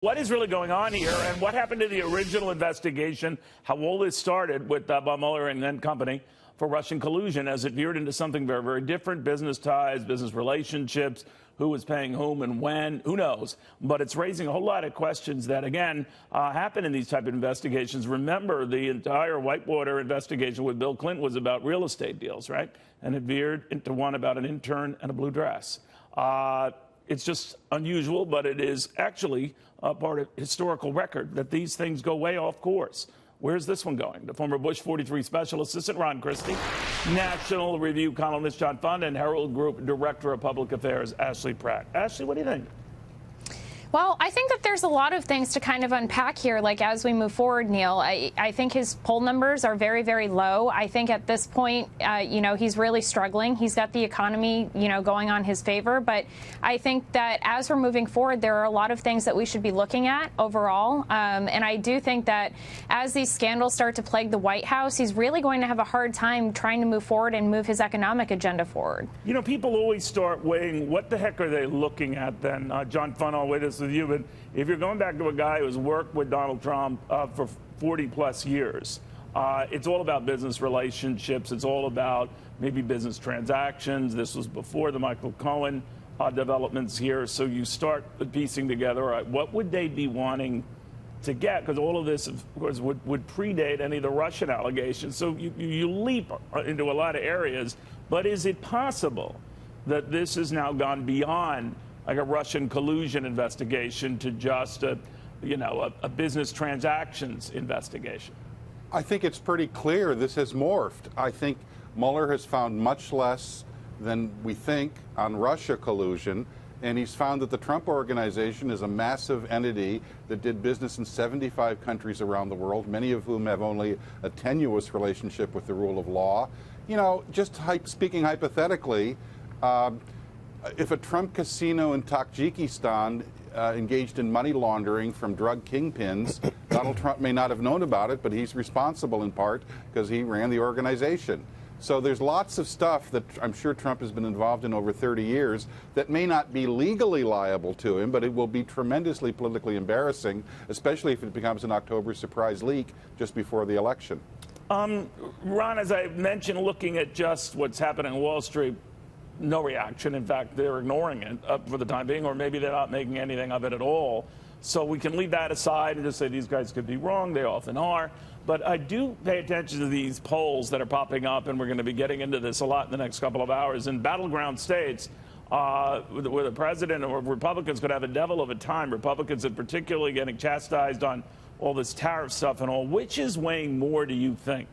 What is really going on here, and what happened to the original investigation, how all this started with Bob Mueller and then company for Russian collusion as it veered into something very, very different, business ties, business relationships, who was paying whom and when, who knows. But it's raising a whole lot of questions that, again, happen in these type of investigations. Remember, the entire Whitewater investigation with Bill Clinton was about real estate deals, right? And it veered into one about an intern and a blue dress. It's just unusual, but it is actually a part of historical record that these things go way off course. Where's this one going? The former Bush 43 Special Assistant Ron Christie, National Review columnist John Fund, and Herald Group Director of Public Affairs Ashley Pratt. Ashley, what do you think? Well, I think that there's a lot of things to kind of unpack here, like as we move forward, Neil. I think his poll numbers are very, very low. I think at this point, he's really struggling. He's got the economy, going on his favor. But I think that as we're moving forward, there are a lot of things that we should be looking at overall. And I do think that as these scandals start to plague the White House, he's really going to have a hard time trying to move forward and move his economic agenda forward. People always start weighing, what the heck are they looking at then? John Fund, I'll weigh this with you, but if you're going back to a guy who's worked with Donald Trump for 40 plus years, it's all about business relationships. It's all about maybe business transactions. This was before the Michael Cohen developments here. So you start piecing together, all right, what would they be wanting to get? Because all of this, of course, would predate any of the Russian allegations. So you leap into a lot of areas. But is it possible that this has now gone beyond like a Russian collusion investigation to just a business transactions investigation? I think it's pretty clear this has morphed. I think Mueller has found much less than we think on Russia collusion, and he's found that the Trump Organization is a massive entity that did business in 75 countries around the world, many of whom have only a tenuous relationship with the rule of law. Just speaking hypothetically, if a Trump casino in Tajikistan engaged in money laundering from drug kingpins, Donald Trump may not have known about it, but he's responsible in part because he ran the organization. So there's lots of stuff that I'm sure Trump has been involved in over 30 years that may not be legally liable to him, but it will be tremendously politically embarrassing, especially if it becomes an October surprise leak just before the election. Ron, as I mentioned, looking at just what's happening on Wall Street, no reaction. In fact, they're ignoring it for the time being, or maybe they're not making anything of it at all. So we can leave that aside and just say these guys could be wrong. They often are. But I do pay attention to these polls that are popping up, and we're going to be getting into this a lot in the next couple of hours. In battleground states, where the president or Republicans could have a devil of a time, Republicans are particularly getting chastised on all this tariff stuff and all. Which is weighing more, do you think?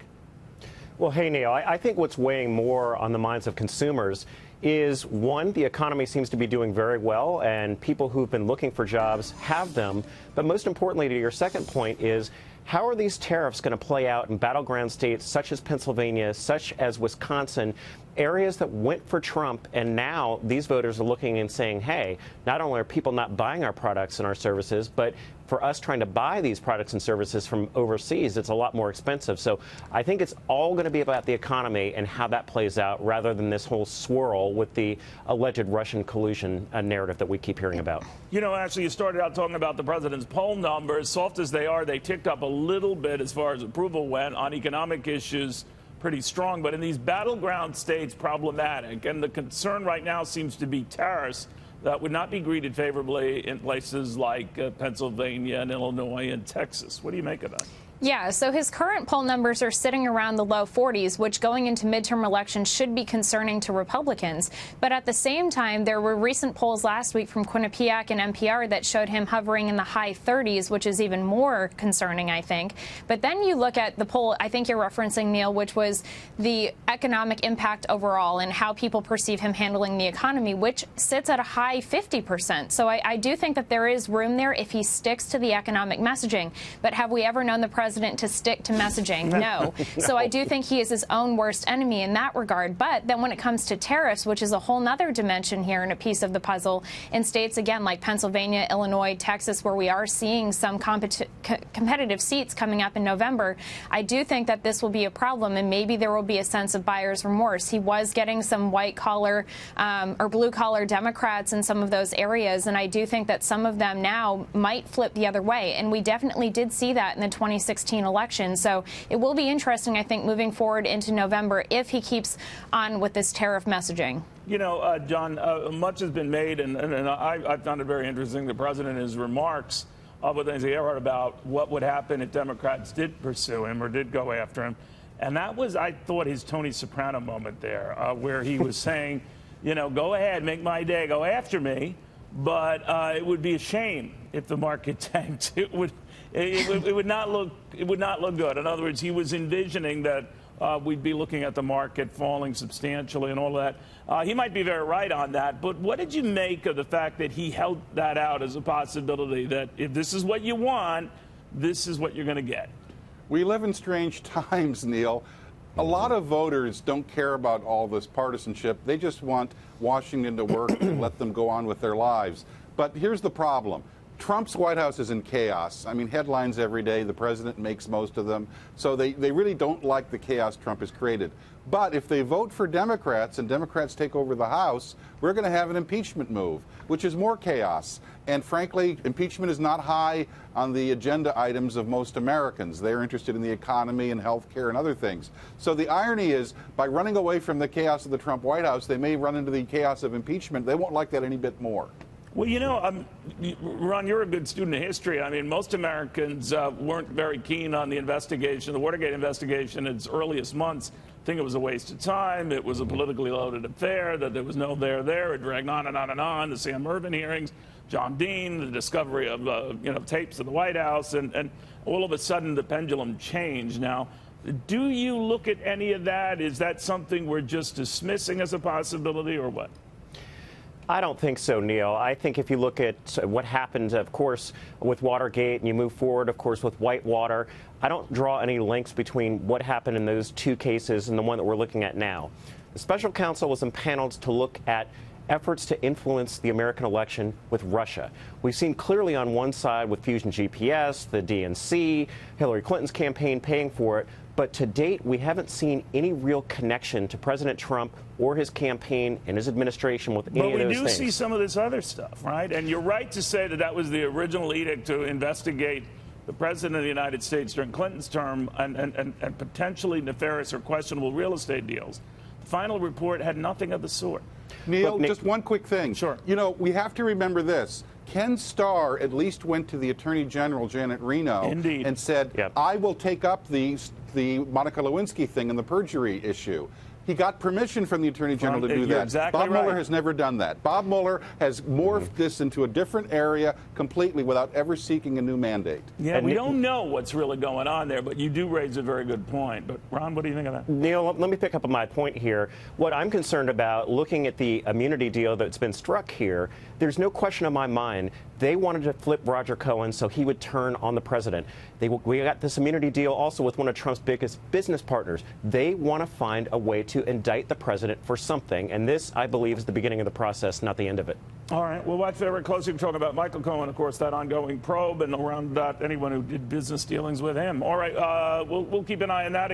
Well, hey, Neil, I think what's weighing more on the minds of consumers is, one, the economy seems to be doing very well, and people who've been looking for jobs have them. But most importantly, to your second point, is how are these tariffs going to play out in battleground states such as Pennsylvania, such as Wisconsin, areas that went for Trump, and now these voters are looking and saying, hey, not only are people not buying our products and our services, but for us trying to buy these products and services from overseas, it's a lot more expensive. So I think it's all going to be about the economy and how that plays out, rather than this whole swirl with the alleged Russian collusion narrative that we keep hearing about. Actually, you started out talking about the president's poll numbers. Soft as they are, they ticked up a little bit as far as approval went on economic issues. Pretty strong, but in these battleground states, problematic. And the concern right now seems to be tariffs that would not be greeted favorably in places like Pennsylvania and Illinois and Texas. What do you make of that? Yeah, so his current poll numbers are sitting around the low 40s, which going into midterm elections should be concerning to Republicans. But at the same time, there were recent polls last week from Quinnipiac and NPR that showed him hovering in the high 30s, which is even more concerning, I think. But then you look at the poll I think you're referencing, Neil, which was the economic impact overall and how people perceive him handling the economy, which sits at a high 50%. So I do think that there is room there if he sticks to the economic messaging. But have we ever known the president president to stick to messaging. No. So I do think he is his own worst enemy in that regard. But then when it comes to tariffs, which is a whole nother dimension here and a piece of the puzzle, in states, again, like Pennsylvania, Illinois, Texas, where we are seeing some competitive seats coming up in November, I do think that this will be a problem, and maybe there will be a sense of buyer's remorse. He was getting some white-collar or blue-collar Democrats in some of those areas, and I do think that some of them now might flip the other way, and we definitely did see that in the 2016 election. So it will be interesting, I think, moving forward into November if he keeps on with this tariff messaging. You know, John, much has been made, and I found it very interesting, the president, in his remarks, with things he wrote about what would happen if Democrats did pursue him or did go after him. And that was, I thought, his Tony Soprano moment there, where he was saying, you know, go ahead, make my day, go after me, but it would be a shame if the market tanked. It would not look good. In other words, he was envisioning that we'd be looking at the market falling substantially and all of that. He might be very right on that, but what did you make of the fact that he held that out as a possibility, that if this is what you want, this is what you're going to get? We live in strange times, Neil. A lot of voters don't care about all this partisanship. They just want Washington to work and let them go on with their lives. But here's the problem. Trump's White House is in chaos. I mean, headlines every day. The president makes most of them. So they really don't like the chaos Trump has created. But if they vote for Democrats and Democrats take over the House, we're going to have an impeachment move, which is more chaos. And frankly, impeachment is not high on the agenda items of most Americans. They're interested in the economy and health care and other things. So the irony is, by running away from the chaos of the Trump White House, they may run into the chaos of impeachment. They won't like that any bit more. Well, you know, Ron, you're a good student of history. I mean, most Americans weren't very keen on the investigation, the Watergate investigation in its earliest months. I think it was a waste of time. It was a politically loaded affair, that there was no there. It dragged on and on and on. The Sam Ervin hearings, John Dean, the discovery of tapes of the White House, and all of a sudden the pendulum changed. Now, do you look at any of that? Is that something we're just dismissing as a possibility, or what? I don't think so, Neil. I think if you look at what happened, of course, with Watergate, and you move forward, of course, with Whitewater, I don't draw any links between what happened in those two cases and the one that we're looking at now. The special counsel was impaneled to look at efforts to influence the American election with Russia. We've seen clearly on one side with Fusion GPS, the DNC, Hillary Clinton's campaign paying for it. But to date, we haven't seen any real connection to President Trump or his campaign and his administration with any of those things. But we do see some of this other stuff, right? And you're right to say that that was the original edict to investigate the President of the United States during Clinton's term and potentially nefarious or questionable real estate deals. The final report had nothing of the sort. Neil, just one quick thing. Sure. You know, we have to remember this. Ken Starr at least went to the Attorney General, Janet Reno, Indeed. and said, Yep. I will take up the Monica Lewinsky thing and the perjury issue. He got permission from the Attorney General to do You're that. exactly Bob Mueller right. has never done that. Bob Mueller has morphed this into a different area completely without ever seeking a new mandate. Yeah, we don't know what's really going on there, but you do raise a very good point. But, Ron, what do you think of that? Neil, let me pick up on my point here. What I'm concerned about, looking at the immunity deal that's been struck here, there's no question in my mind they wanted to flip Roger Cohen so he would turn on the president. We got this immunity deal also with one of Trump's biggest business partners. They want to find a way to indict the president for something, and this, I believe, is the beginning of the process, not the end of it. All right. We'll watch very closely. We're talking about Michael Cohen, of course, that ongoing probe, and around anyone who did business dealings with him. All right. We'll keep an eye on that.